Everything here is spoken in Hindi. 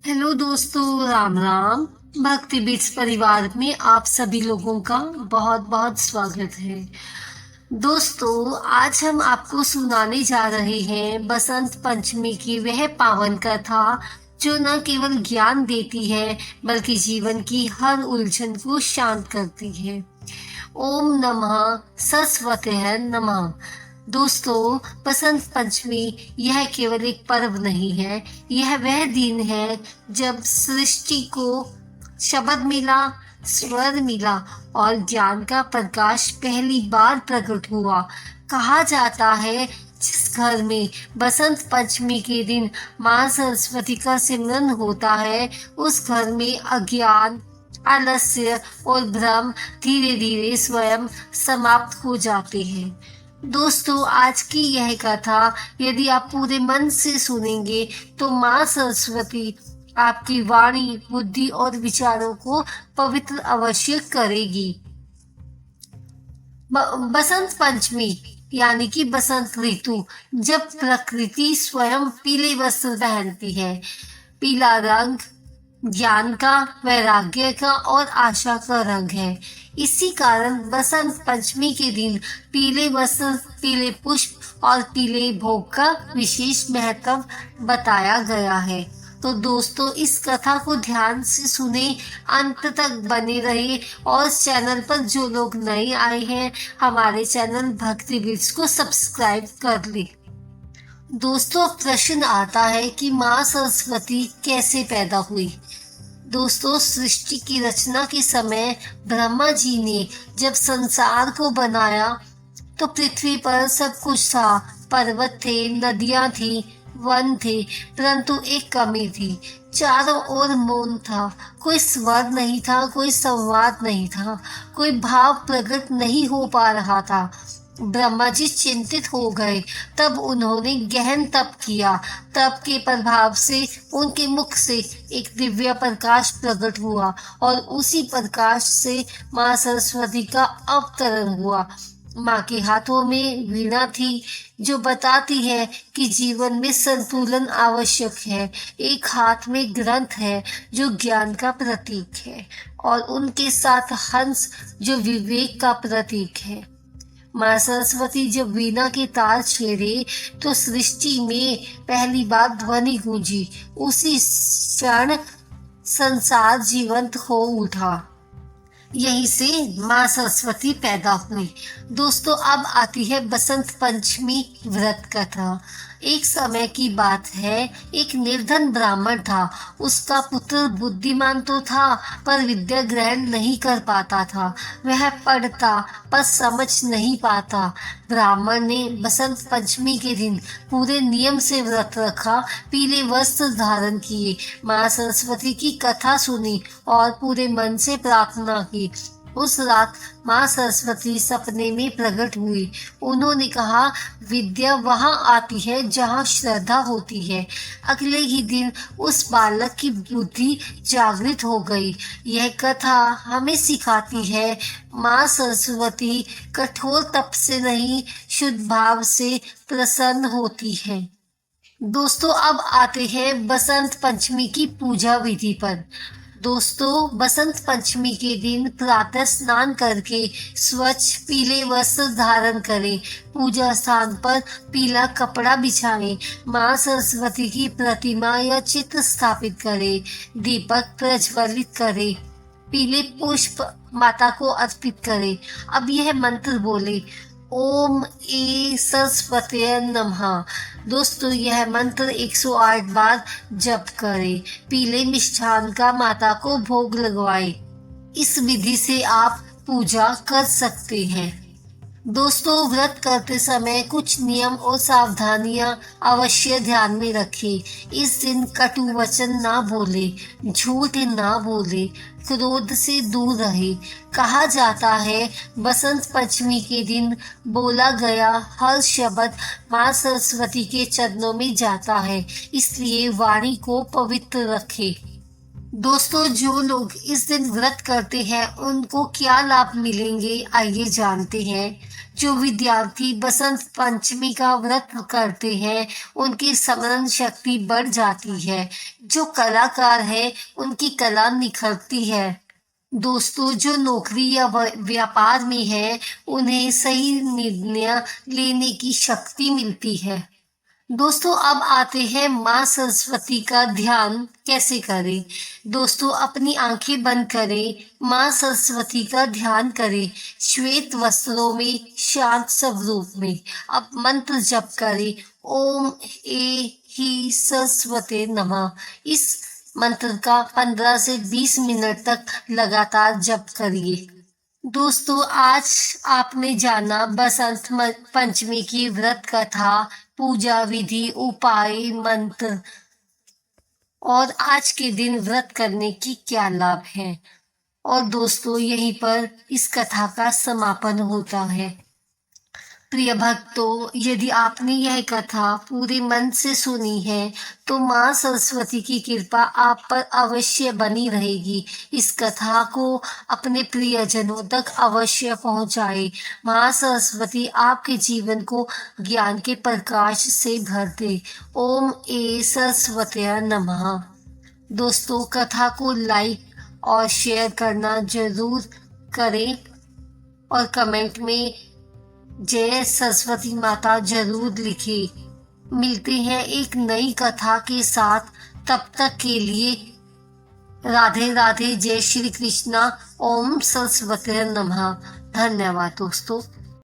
हेलो दोस्तों, राम राम। भक्ति बीट्स परिवार में आप सभी लोगों का बहुत बहुत स्वागत है। दोस्तों, आज हम आपको सुनाने जा रहे हैं बसंत पंचमी की वह पावन कथा जो न केवल ज्ञान देती है बल्कि जीवन की हर उलझन को शांत करती है। ओम नमः सरस्वते नमः। दोस्तों, बसंत पंचमी यह केवल एक पर्व नहीं है, यह वह दिन है जब सृष्टि को शब्द मिला, स्वर मिला और ज्ञान का प्रकाश पहली बार प्रकट हुआ। कहा जाता है जिस घर में बसंत पंचमी के दिन मां सरस्वती का सिमरन होता है, उस घर में अज्ञान, आलस्य और भ्रम धीरे धीरे स्वयं समाप्त हो जाते हैं। दोस्तों, आज की यह कथा यदि आप पूरे मन से सुनेंगे तो माँ सरस्वती आपकी वाणी, बुद्धि और विचारों को पवित्र अवश्य करेगी। बसंत पंचमी यानी कि बसंत ऋतु, जब प्रकृति स्वयं पीले वस्त्र पहनती है। पीला रंग ज्ञान का, वैराग्य का और आशा का रंग है। इसी कारण बसंत पंचमी के दिन पीले वस्त्र, पीले पुष्प और पीले भोग का विशेष महत्व बताया गया है। तो दोस्तों, इस कथा को ध्यान से सुने, अंत तक बने रहे और चैनल पर जो लोग नए आए हैं, हमारे चैनल भक्ति बीट्स को सब्सक्राइब कर ले। दोस्तों, प्रश्न आता है कि माँ सरस्वती कैसे पैदा हुई। दोस्तों, सृष्टि की रचना के समय ब्रह्मा जी ने जब संसार को बनाया तो पृथ्वी पर सब कुछ था। पर्वत थे, नदियां थी, वन थे, परंतु एक कमी थी। चारों ओर मौन था। कोई स्वर नहीं था, कोई संवाद नहीं था, कोई भाव प्रकट नहीं हो पा रहा था। ब्रह्मा जी चिंतित हो गए। तब उन्होंने गहन तप किया। तप के प्रभाव से उनके मुख से एक दिव्य प्रकाश प्रकट हुआ और उसी प्रकाश से माँ सरस्वती का अवतरण हुआ। माँ के हाथों में वीणा थी जो बताती है कि जीवन में संतुलन आवश्यक है। एक हाथ में ग्रंथ है जो ज्ञान का प्रतीक है और उनके साथ हंस जो विवेक का प्रतीक है। माँ सरस्वती जब वीणा के तार छेड़े तो सृष्टि में पहली बार ध्वनि गूंजी। उसी क्षण संसार जीवंत हो उठा। यहीं से माँ सरस्वती पैदा हुई। दोस्तों, अब आती है बसंत पंचमी व्रत कथा। एक समय की बात है, एक निर्धन ब्राह्मण था। उसका पुत्र बुद्धिमान तो था पर विद्या ग्रहण नहीं कर पाता था। वह पढ़ता पर समझ नहीं पाता। ब्राह्मण ने बसंत पंचमी के दिन पूरे नियम से व्रत रखा, पीले वस्त्र धारण किए, माँ सरस्वती की कथा सुनी और पूरे मन से प्रार्थना की। उस रात माँ सरस्वती सपने में प्रकट हुई। उन्होंने कहा, विद्या वहाँ आती है जहाँ श्रद्धा होती है। अगले ही दिन उस बालक की बुद्धि जागृत हो गई। यह कथा हमें सिखाती है, माँ सरस्वती कठोर तप से नहीं, शुद्ध भाव से प्रसन्न होती है। दोस्तों, अब आते हैं बसंत पंचमी की पूजा विधि पर। दोस्तों, बसंत पंचमी के दिन प्रातः स्नान करके स्वच्छ पीले वस्त्र धारण करें। पूजा स्थान पर पीला कपड़ा बिछाएं। माँ सरस्वती की प्रतिमा या चित्र स्थापित करें। दीपक प्रज्वलित करें। पीले पुष्प माता को अर्पित करें। अब यह मंत्र बोले, ओम ए सरस्वती नमः। दोस्तों, यह मंत्र 108 बार जप करें। पीले मिष्ठान का माता को भोग लगवाएं। इस विधि से आप पूजा कर सकते हैं। दोस्तों, व्रत करते समय कुछ नियम और सावधानियां अवश्य ध्यान में रखें। इस दिन कटु वचन ना बोले, झूठ ना बोले, क्रोध से दूर रहे। कहा जाता है, बसंत पंचमी के दिन बोला गया हर शब्द माँ सरस्वती के चरणों में जाता है, इसलिए वाणी को पवित्र रखें। दोस्तों, जो लोग इस दिन व्रत करते हैं उनको क्या लाभ मिलेंगे, आइए जानते हैं। जो विद्यार्थी बसंत पंचमी का व्रत करते हैं उनकी स्मरण शक्ति बढ़ जाती है। जो कलाकार है उनकी कला निखरती है। दोस्तों, जो नौकरी या व्यापार में है उन्हें सही निर्णय लेने की शक्ति मिलती है। दोस्तों, अब आते हैं माँ सरस्वती का ध्यान कैसे करें। दोस्तों, अपनी आंखें बंद करें, माँ सरस्वती का ध्यान करें, श्वेत वस्त्रों में शांत स्वरूप में। अब मंत्र जप करें, ओम ए ही सरस्वते नमः। इस मंत्र का 15 से 20 मिनट तक लगातार जप करिए। दोस्तों, आज आपने जाना बसंत पंचमी की व्रत कथा, पूजा विधि, उपाय, मंत्र और आज के दिन व्रत करने की क्या लाभ है। और दोस्तों, यहीं पर इस कथा का समापन होता है। प्रिय भक्तों, यदि आपने यह कथा पूरे मन से सुनी है तो माँ सरस्वती की कृपा आप पर अवश्य बनी रहेगी। इस कथा को अपने प्रियजनों तक अवश्य पहुंचाएं। माँ सरस्वती आपके जीवन को ज्ञान के प्रकाश से भर दे। ओम ए सरस्वत्या नमः। दोस्तों, कथा को लाइक और शेयर करना जरूर करें और कमेंट में जय सरस्वती माता जरूर लिखें। मिलते हैं एक नई कथा के साथ, तब तक के लिए राधे राधे, जय श्री कृष्णा, ओम सरस्वती नमः। धन्यवाद दोस्तों।